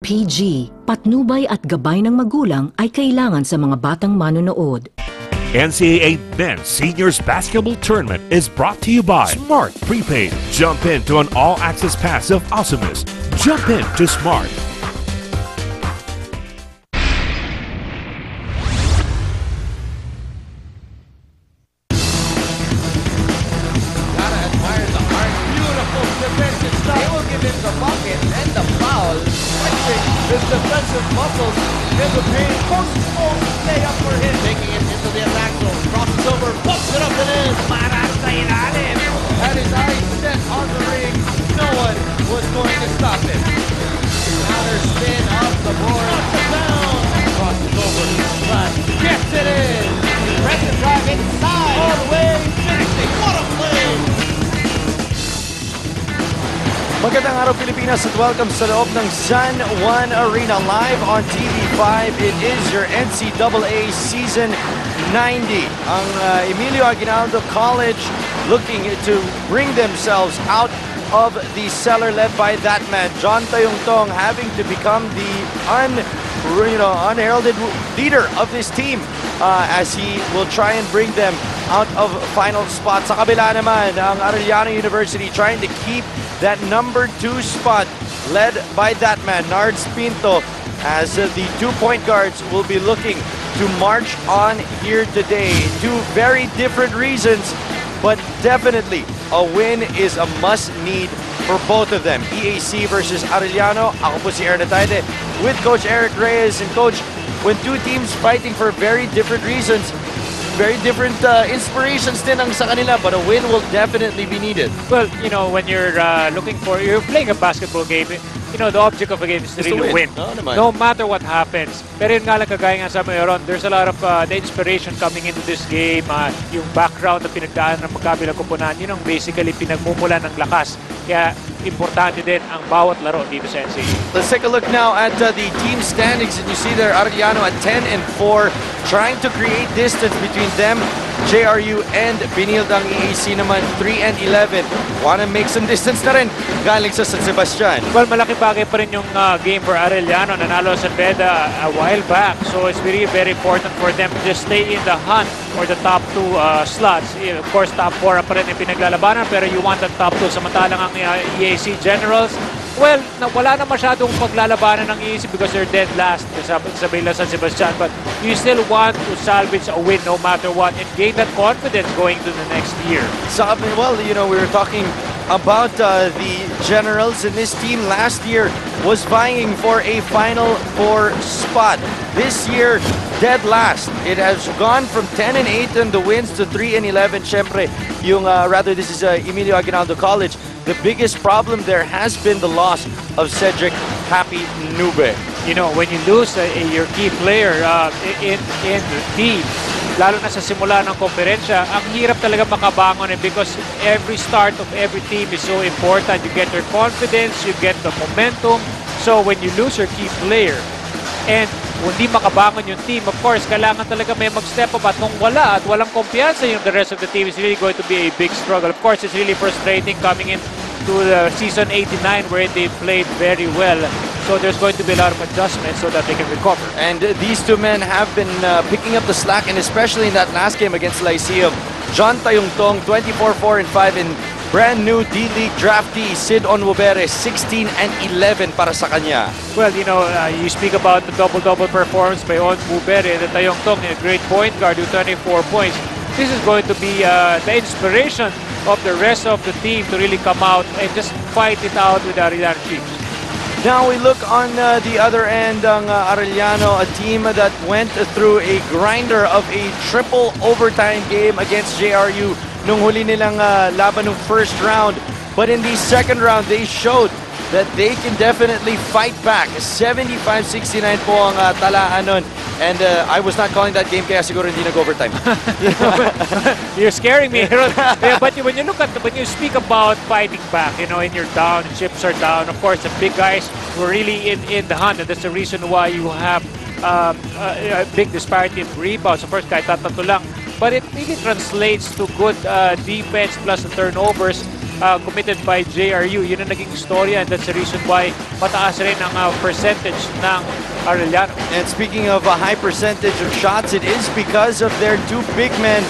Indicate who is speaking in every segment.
Speaker 1: PG, patnubay at gabay ng magulang ay kailangan sa mga batang manonood.
Speaker 2: NCAA Men's Seniors Basketball Tournament is brought to you by Smart Prepaid. Jump into an all-access pass of awesomeness. Jump into Smart.
Speaker 3: Gotta admire the art. Beautiful defensive stuff. They will give him the bucket and the foul. Flexing his defensive muscles in the paint. Post layup for him. Taking it into the attack zone. Crosses over. Pumps it up and in. Para sa ilalim. Had his eyes set on the ring. No one was going to stop him. Another spin off the board. Knocks it down. Crosses over. But gets it in. Aggressive drive inside. All the way. Finishing. What a play.
Speaker 4: Magandang araw Pilipinas at welcome sa loob ng San Juan Arena live on TV5. It is your NCAA Season 90. Ang Emilio Aguinaldo College looking to bring themselves out of the cellar led by that man, John Tayongtong, having to become the unheralded leader of this team as he will try and bring them out of final spot. Sa kabila naman, ang Arellano University trying to keep that number 2 spot led by that man, Nards Pinto, as the 2 point guards will be looking to march on here today. 2 very different reasons, but definitely a win is a must-need for both of them. EAC versus Arellano. Ako po si Aaron Ataide with Coach Eric Reyes. And Coach, when 2 teams fighting for very different reasons, very different inspirations din ang sa kanila, but a win will definitely be needed.
Speaker 5: Well, you know, when you're you're playing a basketball game, you know, the object of a game is to really win. No matter what happens. Pero yun nga lang, kagaya nga sa Mayroon, there's a lot of the inspiration coming into this game. Yung background na pinagdaan ng magkabilang kupunan, yun ang basically pinagmumulan ng lakas. Kaya importante din ang bawat laro dito sa NCAA.
Speaker 4: Let's take a look now at the team standings, and you see there Arellano at 10-4, trying to create distance between them. JRU and Binildang EAC naman 3-11. Wanna make some distance na rin galing sa San Sebastian.
Speaker 5: Well, malaki bagay pa rin yung game for Arellano. Nanalo sa Beda a while back. So it's very, very important for them to just stay in the hunt for the top 2 slots. Of course, top 4 pa rin yung pinaglalabanan, pero you want the top 2. Samantalang ang EAC Generals, well, wala na masyadong paglalabanan ng EAC because they're dead last sa Bela San Sebastian. But you still want to salvage a win no matter what and gain that confidence going to the next year.
Speaker 4: So, well, you know, we were talking about the Generals, and this team last year was vying for a Final Four spot. This year, dead last. It has gone from 10-8 in the wins to 3-11. Syempre, this is Emilio Aguinaldo College. The biggest problem there has been the loss of Cedric Happy Nube.
Speaker 5: You know, when you lose your key player in the team, lalo na sa simula ng komperensya, ang hirap talaga makabangon because every start of every team is so important. You get your confidence, you get the momentum. So when you lose your key player and hindi makabangon yung team, of course, kailangan talaga may mag-step up, at kung wala at walang kumpiyansa yung the rest of the team, is really going to be a big struggle. Of course, it's really frustrating coming in to the season 89 where they played very well. So there's going to be a lot of adjustments so that they can recover.
Speaker 4: And these 2 men have been picking up the slack, and especially in that last game against Lyceum. John Tayongtong, 24-4-5, and brand new D-League draftee Sid Onwubere, 16-11 para sa kanya.
Speaker 5: Well, you know, you speak about the double-double performance by Onwubere, the Tayongtong, a great point guard with 24 points. This is going to be the inspiration of the rest of the team to really come out and just fight it out with the Arellano Chiefs.
Speaker 4: Now we look on the other end ng Arellano, a team that went through a grinder of a triple overtime game against JRU nung huli nilang laban ng first round. But in the second round, they showed that they can definitely fight back. 75-69 po ang talaan nun. And I was not calling that game, kaya siguro hindi nag-overtime.
Speaker 5: You're scaring me. Yeah, but when you speak about fighting back, you know, and you're down, chips are down, of course, the big guys were really in the hunt, and that's the reason why you have a big disparity in rebounds. Of course, kahit tatlo lang. But it really translates to good defense plus the turnovers. committed by JRU. Yun ang naging storya, and that's the reason why mataas rin ang percentage ng Arellano.
Speaker 4: And speaking of a high percentage of shots, it is because of their two big men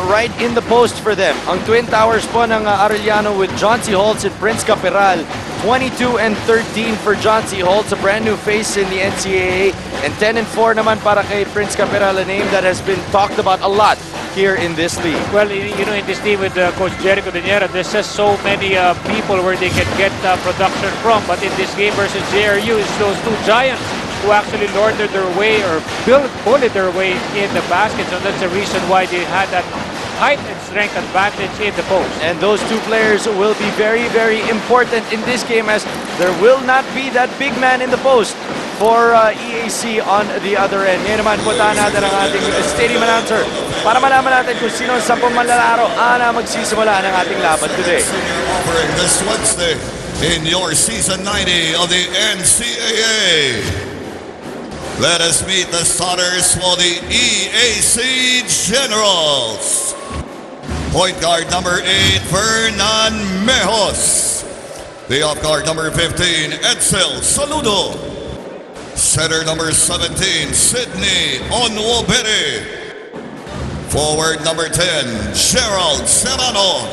Speaker 4: right in the post for them. Ang Twin Towers po ng Arellano with John-C Holtz and Prince Caperal. 22 and 13 for John-C Holtz, a brand new face in the NCAA. And 10 and 4 naman para kay Prince Caperal, a name that has been talked about a lot here in this league.
Speaker 5: Well, you know, in this team with Coach Jerry Codinera, there's just so many people where they can get production from. But in this game versus JRU, it's those two giants who actually lorded their way or bullied their way in the basket. So that's the reason why they had that height and strength advantage in the post.
Speaker 4: And those two players will be very, very important in this game, as there will not be that big man in the post for EAC on the other end. Ngayon naman, puntahan natin ang ating stadium announcer para malaman natin kung sino ang 10 manlalaro ang magsisimula ng ating laban today.
Speaker 6: Offering this Wednesday in your season 90 of the NCAA. Let us meet the starters for the EAC Generals. Point guard number 8, Fernan Mejos. The off guard number 15, Edsel Saludo. Center number 17, Sydney Onwobere. Forward number 10, Gerald Serrano.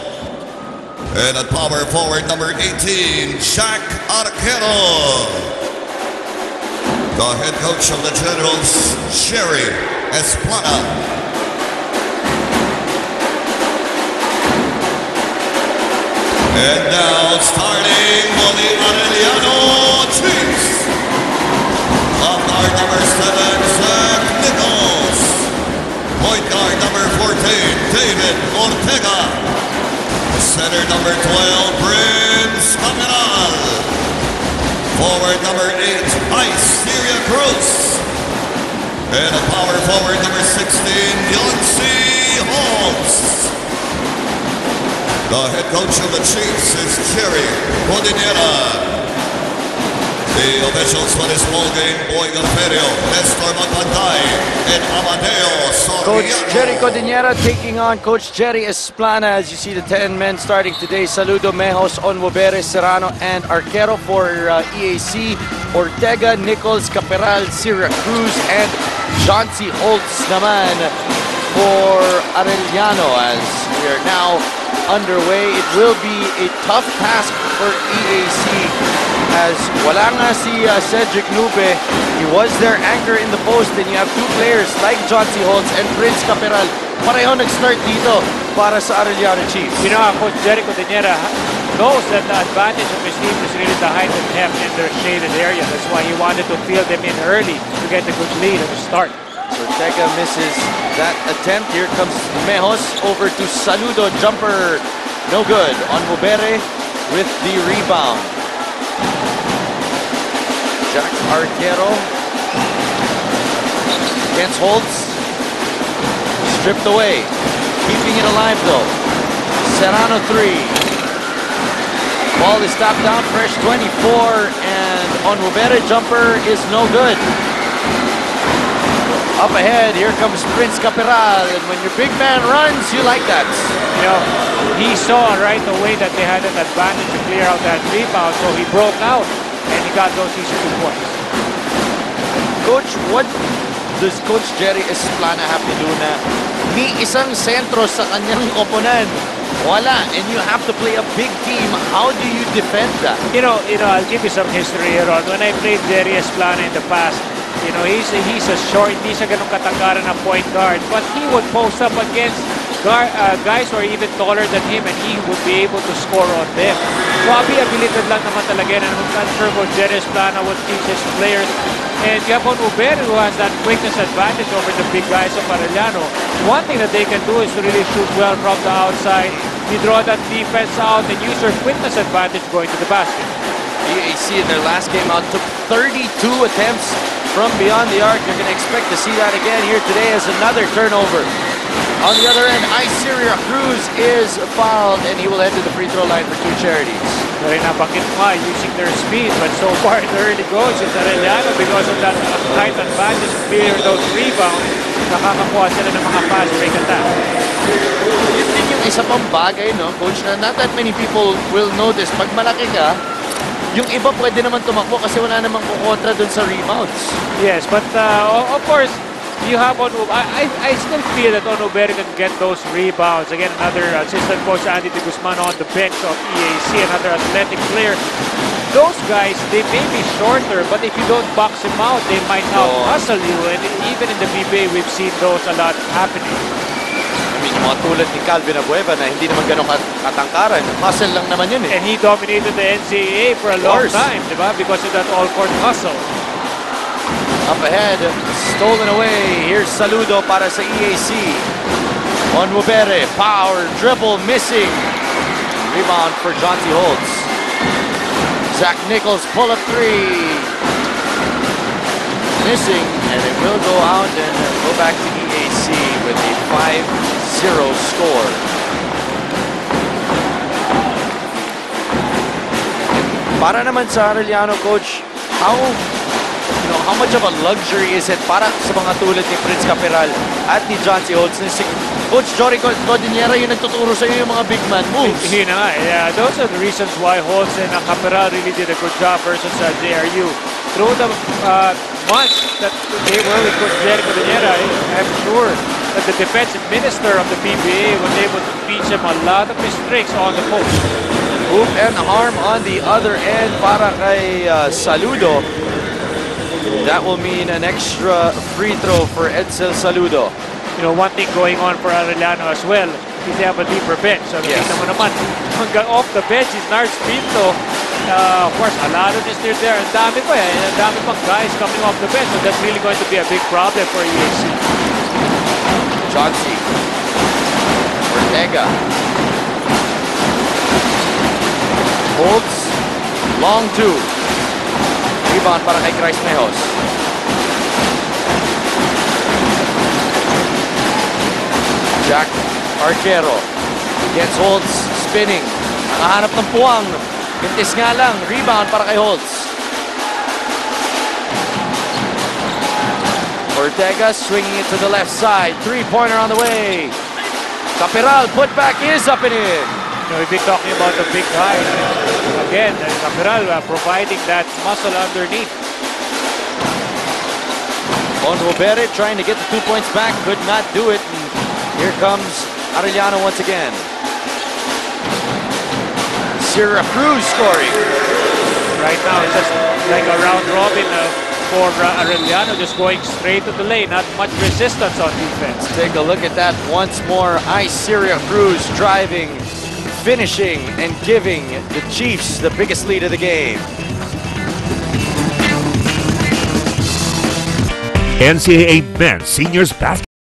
Speaker 6: And at power forward number 18, Jack Arquero. The head coach of the Generals, Sherry Esplana. And now starting for the Arellano Chiefs. Off guard number 7, Zach Nichols. Point guard number 14, David Ortega. Center number 12, Prince Caperal. Forward number 8, Iceria Cruz. And a power forward number 16, John-C Holtz. The head coach of the Chiefs is Jerry Codinera. The officials for this ball game, Boy Galferio, Nestor Magpantay, and Amadeo Soriano.
Speaker 4: Coach Jerry Codinera taking on Coach Jerry Esplana. As you see the 10 men starting today, Saludo, Mejos, Onwobere, Serrano, and Arquero for EAC, Ortega, Nichols, Caperal, Syracuse, and John-C Holtz naman for Arellano. As we are now underway, it will be a tough task for EAC, as wala nga si Cedric Nube. He was their anchor in the post, and you have two players like John-C Holtz and Prince Caperal. Pareho nag-start dito para sa Arellano Chiefs.
Speaker 5: You know, Coach Jerry Codinera knows that the advantage of his team is really the height and depth in their shaded area. That's why he wanted to field them in early to get a good lead at the start.
Speaker 4: Ortega misses that attempt. Here comes Mejos over to Saludo. Jumper, no good. Onwobere with the rebound. Jack Arquero against Holtz. Stripped away. Keeping it alive though. Serrano 3. Ball is tapped down. Fresh 24. And Onwobere jumper is no good. Up ahead, here comes Prince Caperal, and when your big man runs, you like that.
Speaker 5: You know, he saw right away that they had an advantage to clear out that rebound, so he broke out, and he got those easy 2 points.
Speaker 4: Coach, what does Coach Jerry Esplana have to do na ni isang sentro sa kanyang oponan? Wala, and you have to play a big team. How do you defend that?
Speaker 5: You know, I'll give you some history here on. When I played Jerry Esplana in the past, you know, he's a short, hindi siya ganun katanggaran na point guard, but he would post up against guys who are even taller than him, and he would be able to score on them. So, abilidad lang naman talaga, and I'm not sure what Jerry Esplana would teach his players. And you have Onwobere who has that quickness advantage over the big guys of Arellano. One thing that they can do is to really shoot well from the outside. You draw that defense out and use your quickness advantage going to the basket.
Speaker 4: EAC in their last game out took 32 attempts from beyond the arc. You're going to expect to see that again here today as another turnover. On the other end, Iceria Cruz is fouled, and he will head to the free throw line for 2 charities.
Speaker 5: Very nabanggit mo using their speed, but so far in the early goals is Arellano because of that height advantage, clear those rebounds, nakakakuha sila ng mga fast break attack.
Speaker 4: Yun din yung
Speaker 3: isa pang bagay, no, Coach, na not that many people will notice. Pag malaki ka, yung iba pwede naman tumakbo kasi wala namang kukontra dun sa rebounds.
Speaker 5: Yes, but of course, you have I still feel that Onuberi can get those rebounds. Again, another assistant coach, Andy De Guzman, on the bench of EAC, another athletic player. Those guys, they may be shorter, but if you don't box them out, they might out-hustle you. And even in the PBA, we've seen those a lot happening.
Speaker 4: I mean, yung mga tulad ni Calvin Abueva na hindi naman ganun katangkaran.
Speaker 3: Hustle lang naman yun eh.
Speaker 5: And he dominated the NCAA for a long time, diba? Because of that all-court hustle.
Speaker 4: Up ahead, stolen away. Here's Saludo para sa EAC. Onwubere, power, dribble, missing. Rebound for Jonty Holtz. Zach Nichols, pull-up three. Missing, and it will go out and go back to EAC with a 5-0 score. Para naman sa Arellano, Coach, how much of a luxury is it para sa mga tulad ni Prince Capiral at ni Jonty Holtz? Coach Jory Codinera yung nagtuturo sa iyo yung mga big man moves.
Speaker 5: Yun na nga. Yeah, those are the reasons why Holtz and Capiral really did a good job versus JRU. Through the months that they were with Coach Jerry Codinera, I'm sure that the defensive minister of the PBA was able to teach him a lot of his tricks on the post.
Speaker 4: Hoop and arm on the other end para kay Saludo. That will mean an extra free throw for Edsel Saludo.
Speaker 5: You know, one thing going on for Arellano as well is they have a deeper bench. So, nakita mo naman, hanggang off the bench is Nars Pinto. Of course, Alado is still there. Ang dami pa eh. Ang dami pang guys coming off the bench. So, that's really going to be a big problem for EAC.
Speaker 4: Chauncey. Ortega. Holtz. Long two. Rebound para kay Christ Mejos. Jack Arquero gets Holtz spinning. Nakahanap ng puwang. Pintis nga lang. Rebound para kay Holtz. Ortega swinging it to the left side. Three-pointer on the way. Capiral, put back is up and in.
Speaker 5: You know, we've been talking about the big guy. Again, Capiral providing that muscle underneath.
Speaker 4: Onwubere trying to get the 2 points back. Could not do it. Here comes Arellano once again. Sierra Cruz scoring.
Speaker 5: Right now, it's just like a round robin for Arellano, just going straight to the lane. Not much resistance on defense.
Speaker 4: Take a look at that once more. Sierra Cruz driving, finishing, and giving the Chiefs the biggest lead of the game.
Speaker 2: NCAA Men's Seniors Basketball